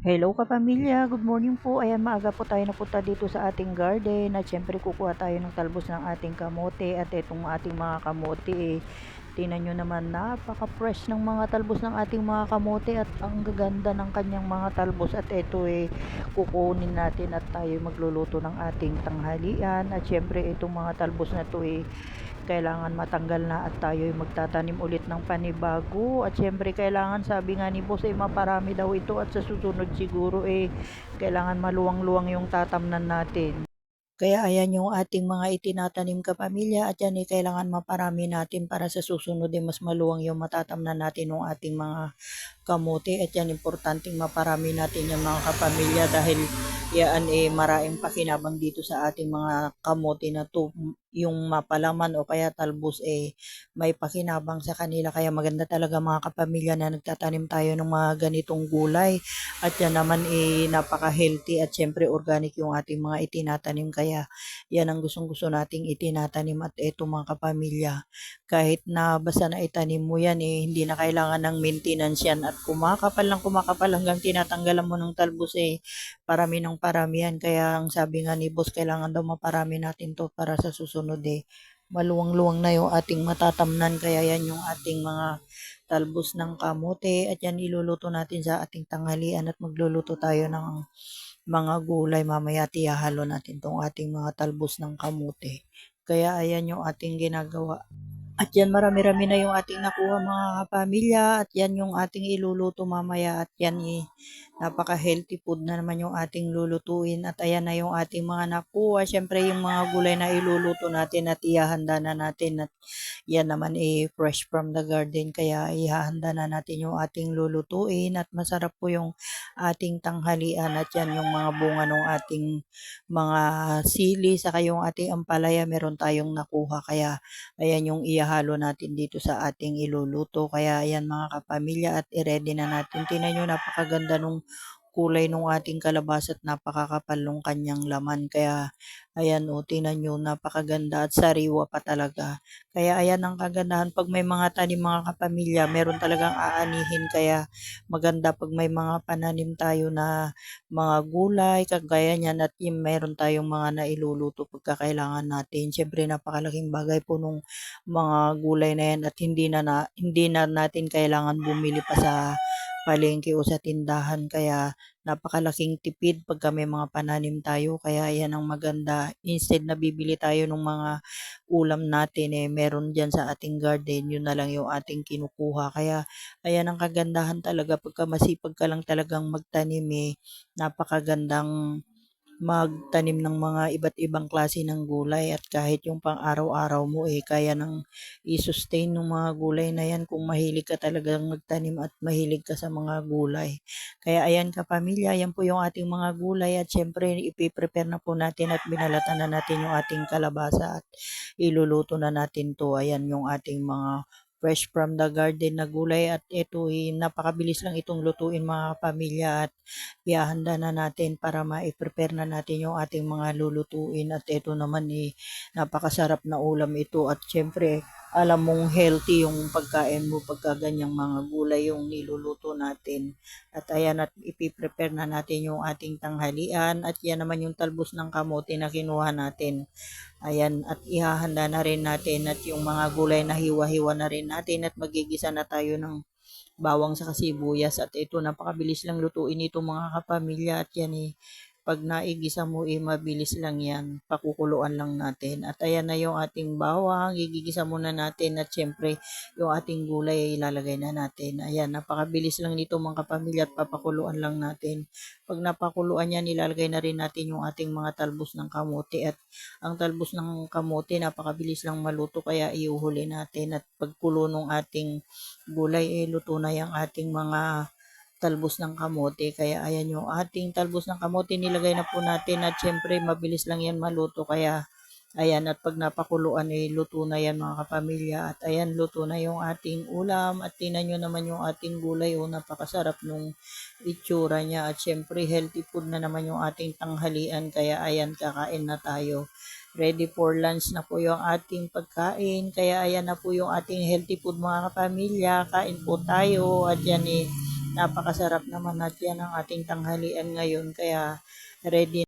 Hello kapamilya, good morning po. Ayan, maaga po tayo napunta dito sa ating garden at syempre kukuha tayo ng talbos ng ating kamote at itong ating mga kamote tingnan nyo naman, napaka-fresh ng mga talbos ng ating mga kamote at ang gaganda ng kanyang mga talbos at ito kukunin natin at tayo magluluto ng ating tanghalian at syempre itong mga talbos na to kailangan matanggal na at tayo magtatanim ulit ng panibago at syempre kailangan, sabi nga ni boss, maparami daw ito at sa susunod siguro kailangan maluwang-luwang yung tatamnan natin. Kaya ayan yung ating mga itinatanim kapamilya at yan kailangan maparami natin para sa susunod mas maluwang yung matatamnan natin ng ating mga kamote at yan importanteng maparami natin yung mga kapamilya dahil yan maraming pakinabang dito sa ating mga kamote na to, yung mapalaman o kaya talbos may pakinabang sa kanila, kaya maganda talaga mga kapamilya na nagtatanim tayo ng mga ganitong gulay at yan naman napaka healthy at syempre organic yung ating mga itinatanim, kaya yan ang gustong gusto nating itinatanim at eto mga kapamilya, kahit na basta na itanim mo yan hindi na kailangan ng maintenance yan at kumakapal hanggang tinatanggalan mo ng talbos parami ng parami yan. Kaya ang sabi nga ni boss, kailangan daw maparami natin to para sa susunod maluwang-luwang na yung ating matatamnan. Kaya yan yung ating mga talbos ng kamote at yan iluluto natin sa ating tanghalian at magluluto tayo ng mga gulay mamaya at ihahalo natin tong ating mga talbos ng kamote. Kaya ayan yung ating ginagawa. At yan marami-rami na yung ating nakuha mga kapamilya at yan yung ating iluluto mamaya at yan napaka-healthy food na naman yung ating lulutuin at ayan na yung ating mga nakuha. Syempre yung mga gulay na iluluto natin at ihahanda na natin at yan naman fresh from the garden, kaya ihahanda na natin yung ating lulutuin at masarap po yung ating tanghalian at yan yung mga bunga ng ating mga sili saka yung ating ampalaya meron tayong nakuha, kaya ayan yung ihahalo natin dito sa ating iluluto. Kaya ayan mga kapamilya at i-ready na natin. Tingnan nyo, napakaganda nung kulay nung ating kalabasa at napakakapal nung kanyang laman. Kaya ayan tingnan nyo, napakaganda at sariwa pa talaga. Kaya ayan ang kagandahan pag may mga tanim mga kapamilya, meron talagang aanihin. Kaya maganda pag may mga pananim tayo na mga gulay, kagaya niyan at yung meron tayong mga nailuluto pagkakailangan natin. Siyempre napakalaking bagay po nung mga gulay na yan at hindi na natin kailangan bumili pa sa palengke o sa tindahan, kaya napakalaking tipid pagka may mga pananim tayo, kaya yan ang maganda. Instead na bibili tayo ng mga ulam natin meron dyan sa ating garden, yun na lang yung ating kinukuha. Kaya ayan ang kagandahan talaga pagka masipag ka lang talagang magtanim napakagandang magtanim ng mga iba't ibang klase ng gulay at kahit yung pang araw-araw mo kaya nang i-sustain ng mga gulay na yan kung mahilig ka talagang magtanim at mahilig ka sa mga gulay. Kaya ayan kapamilya, yan po yung ating mga gulay at syempre ipiprepare na po natin at binalatan na natin yung ating kalabasa at iluluto na natin to. Ayan yung ating mga fresh from the garden na gulay at ito napakabilis lang itong lutuin mga pamilya at ihahanda na natin para ma-prepare na natin yung ating mga lulutuin at ito naman napakasarap na ulam ito at syempre alam mong healthy yung pagkain mo pagka ganyang mga gulay yung niluluto natin. At ayan at ipiprepare na natin yung ating tanghalian at yan naman yung talbos ng kamote na kinuha natin. Ayan at ihahanda na rin natin at yung mga gulay na hiwa-hiwa na rin natin at magigisa na tayo ng bawang sa sibuyas at ito napakabilis lang lutuin ito mga kapamilya at yan pag naigisa mo mabilis lang yan, pakukuluan lang natin at ayan na yung ating bawang, igigisa muna natin at syempre yung ating gulay ilalagay na natin. Ayan, napakabilis lang nito mga kapamilya at papakuluan lang natin. Pag napakuluan yan, ilalagay na rin natin yung ating mga talbos ng kamote at ang talbos ng kamote napakabilis lang maluto, kaya iuhuli natin at pagkulo ng ating gulay luto na yung ating mga talbos ng kamote. Kaya ayan yung ating talbos ng kamote nilagay na po natin at syempre mabilis lang yan maluto, kaya ayan at pag napakuluan luto na yan mga kapamilya at ayan luto na yung ating ulam at tingnan nyo naman yung ating gulay napakasarap nung itsura niya at syempre healthy food na naman yung ating tanghalian, kaya ayan kakain na tayo. Ready for lunch na po yung ating pagkain. Kaya ayan na po yung ating healthy food mga kapamilya. Kain po tayo at yan Napakasarap naman at yan ang ating tanghalian ngayon. Kaya ready